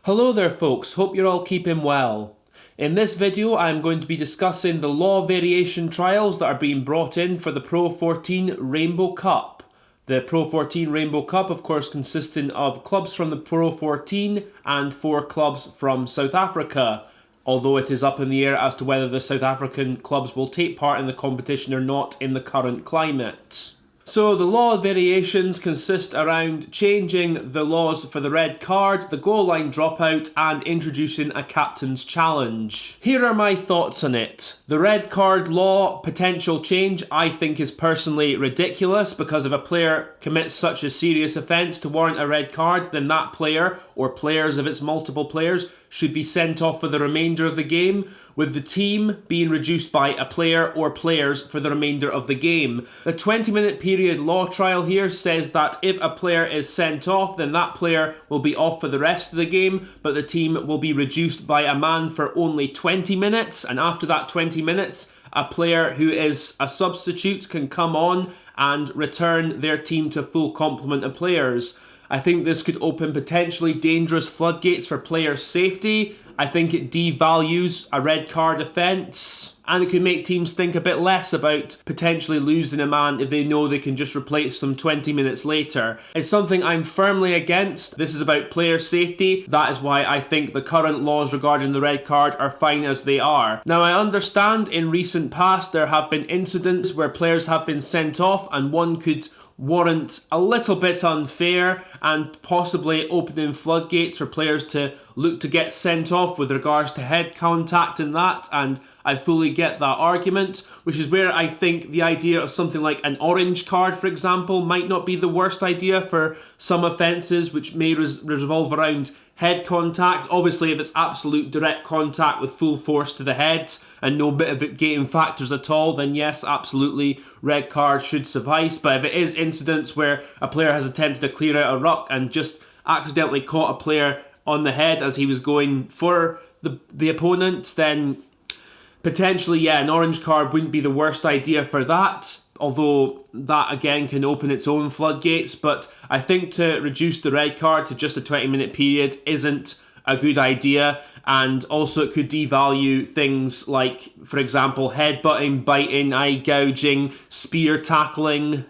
Hello there folks, hope you're all keeping well. In this video I'm going to be discussing the law variation trials that are being brought in for the Pro 14 Rainbow Cup. The Pro 14 Rainbow Cup of course consisting of clubs from the Pro 14 and 4 clubs from South Africa, although it is up in the air as to whether the South African clubs will take part in the competition or not in the current climate. So the law variations consist around changing the laws for the red card, the goal line dropout, and introducing a captain's challenge. Here are my thoughts on it. The red card law potential change I think is personally ridiculous, because if a player commits such a serious offence to warrant a red card, then that player, or players if it's multiple players, should be sent off for the remainder of the game, with the team being reduced by a player or players for the remainder of the game. The 20-minute period law trial here says that if a player is sent off, then that player will be off for the rest of the game, but the team will be reduced by a man for only 20 minutes, and after that 20 minutes, a player who is a substitute can come on and return their team to a full complement of players. I think this could open potentially dangerous floodgates for player safety. I think it devalues a red card offence, and it could make teams think a bit less about potentially losing a man if they know they can just replace them 20 minutes later. It's something I'm firmly against. This is about player safety. That is why I think the current laws regarding the red card are fine as they are. Now, I understand in recent past there have been incidents where players have been sent off, and one could warrant a little bit unfair and possibly opening floodgates for players to look to get sent off with regards to head contact and that, and I fully get that argument, which is where I think the idea of something like an orange card, for example, might not be the worst idea for some offences which may revolve around head contact. Obviously, if it's absolute direct contact with full force to the head and no mitigating factors at all, then yes, absolutely, red card should suffice. But if it is incidents where a player has attempted to clear out a ruck and just accidentally caught a player on the head as he was going for the opponent, then potentially, yeah, an orange card wouldn't be the worst idea for that. Although that again can open its own floodgates, but I think to reduce the red card to just a 20-minute period isn't a good idea, and also it could devalue things like, for example, headbutting, biting, eye gouging, spear tackling,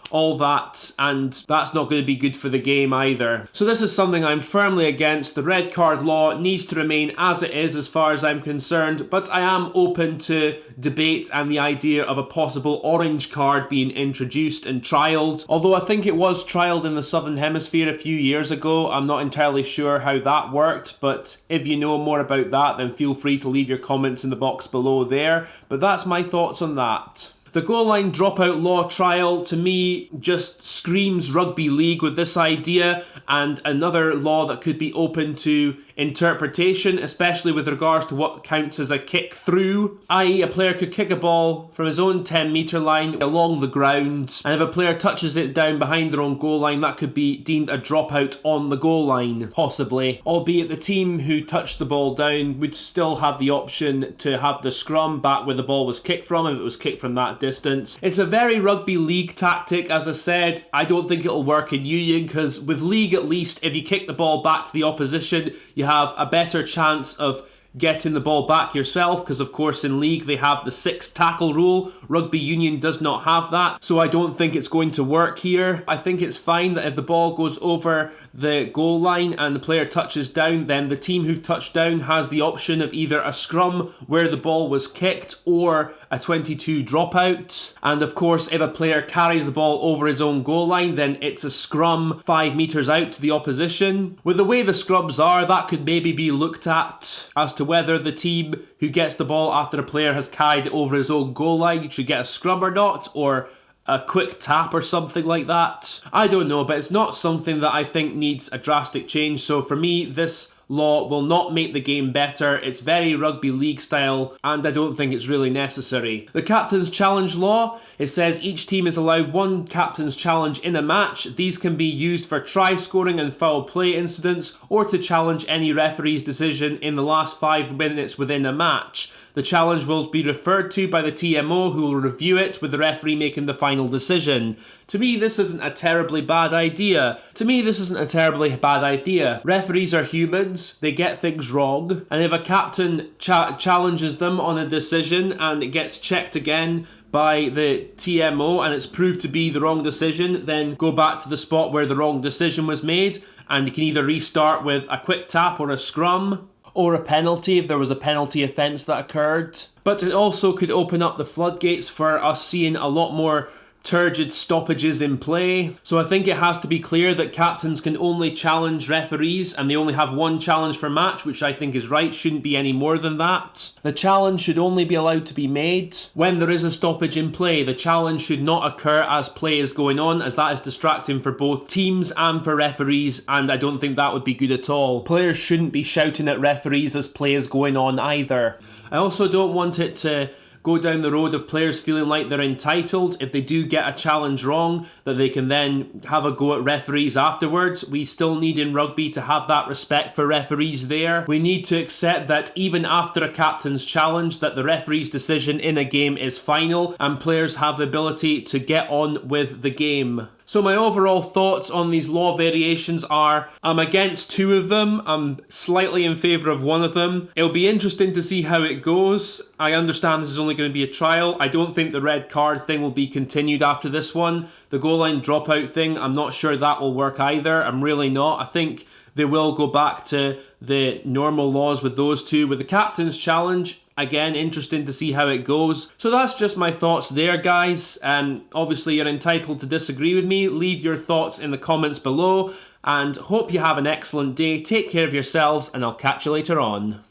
all that, and that's not going to be good for the game either. So this is something I'm firmly against. The red card law needs to remain as it is as far as I'm concerned, but I am open to debate and the idea of a possible orange card being introduced and trialled. Although I think it was trialled in the Southern Hemisphere a few years ago. I'm not entirely sure how that worked, but if you know more about that, then feel free to leave your comments in the box below there. But that's my thoughts on that. The goal line dropout law trial to me just screams rugby league with this idea, and another law that could be open to interpretation, especially with regards to what counts as a kick through, i.e. a player could kick a ball from his own 10-metre line along the ground, and if a player touches it down behind their own goal line, that could be deemed a dropout on the goal line, possibly, albeit the team who touched the ball down would still have the option to have the scrum back where the ball was kicked from if it was kicked from that distance. It's a very rugby league tactic. As I said, I don't think it'll work in Union, because with league at least, if you kick the ball back to the opposition, you have a better chance of getting the ball back yourself, because of course in league they have the 6 tackle rule. Rugby Union does not have that, so I don't think it's going to work here. I think it's fine that if the ball goes over the goal line and the player touches down, then the team who've touched down has the option of either a scrum where the ball was kicked or a 22 dropout. And of course, if a player carries the ball over his own goal line, then it's a scrum 5 metres out to the opposition. With the way the scrums are, that could maybe be looked at as to whether the team who gets the ball after a player has carried it over his own goal line should get a scrum or not, or a quick tap or something like that. I don't know, but it's not something that I think needs a drastic change. So for me, this law will not make the game better. It's very rugby league style, and I don't think it's really necessary. The captain's challenge law, it says each team is allowed 1 captain's challenge in a match. These can be used for try scoring and foul play incidents, or to challenge any referee's decision in the last 5 minutes within a match. The challenge will be referred to by the TMO, who will review it with the referee making the final decision. To me, this isn't a terribly bad idea. Referees are humans. afterwards they get things wrong, and if a captain challenges them on a decision and it gets checked again by the TMO and it's proved to be the wrong decision, then go back to the spot where the wrong decision was made, and you can either restart with a quick tap or a scrum, or a penalty if there was a penalty offence that occurred. But it also could open up the floodgates for us seeing a lot more turgid stoppages in play. So I think it has to be clear that captains can only challenge referees, and they only have one challenge per match, which I think is right. Shouldn't be any more than that. The challenge should only be allowed to be made when there is a stoppage in play. The challenge should not occur as play is going on, as that is distracting for both teams and for referees, and I don't think that would be good at all. Players shouldn't be shouting at referees as play is going on either. I also don't want it to go down the road of players feeling like they're entitled, if they do get a challenge wrong, that they can then have a go at referees afterwards. We still need in rugby to have that respect for referees there. We need to accept that even after a captain's challenge, that the referee's decision in a game is final and players have the ability to get on with the game. So my overall thoughts on these law variations are, I'm against two of them, I'm slightly in favour of one of them. It'll be interesting to see how it goes. I understand this is only going to be a trial. I don't think the red card thing will be continued after this one. The goal line dropout thing, I'm not sure that will work either. I'm really not. I think they will go back to the normal laws with those two. With the captain's challenge, again, interesting to see how it goes. So that's just my thoughts there, guys. Obviously, you're entitled to disagree with me. Leave your thoughts in the comments below, and hope you have an excellent day. Take care of yourselves, and I'll catch you later on.